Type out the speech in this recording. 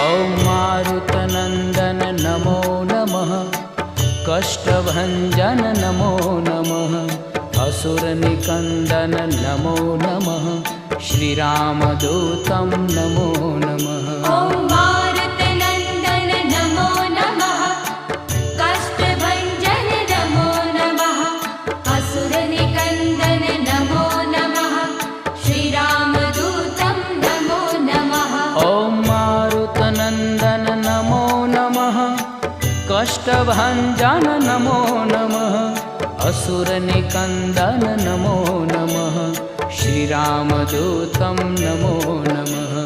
ॐ मारुतनन्दन नमो नमः, कष्टभञ्जन नमो नमः, असुरनिकन्दन नमो नमः, श्रीरामदूतं नमो नमः। ॐ मारुतनन्दन नमो नमः, कष्टभञ्जन नमो नमः, असुरनिकन्दन नमो नमः, श्रीरामदूतं नमो नमः। ॐ मारुतनन्दन नमो नमः, कष्टभञ्जन नमो नमः, असुरनिकन्दन नमो नमः, श्रीरामदूतं नमो नमः।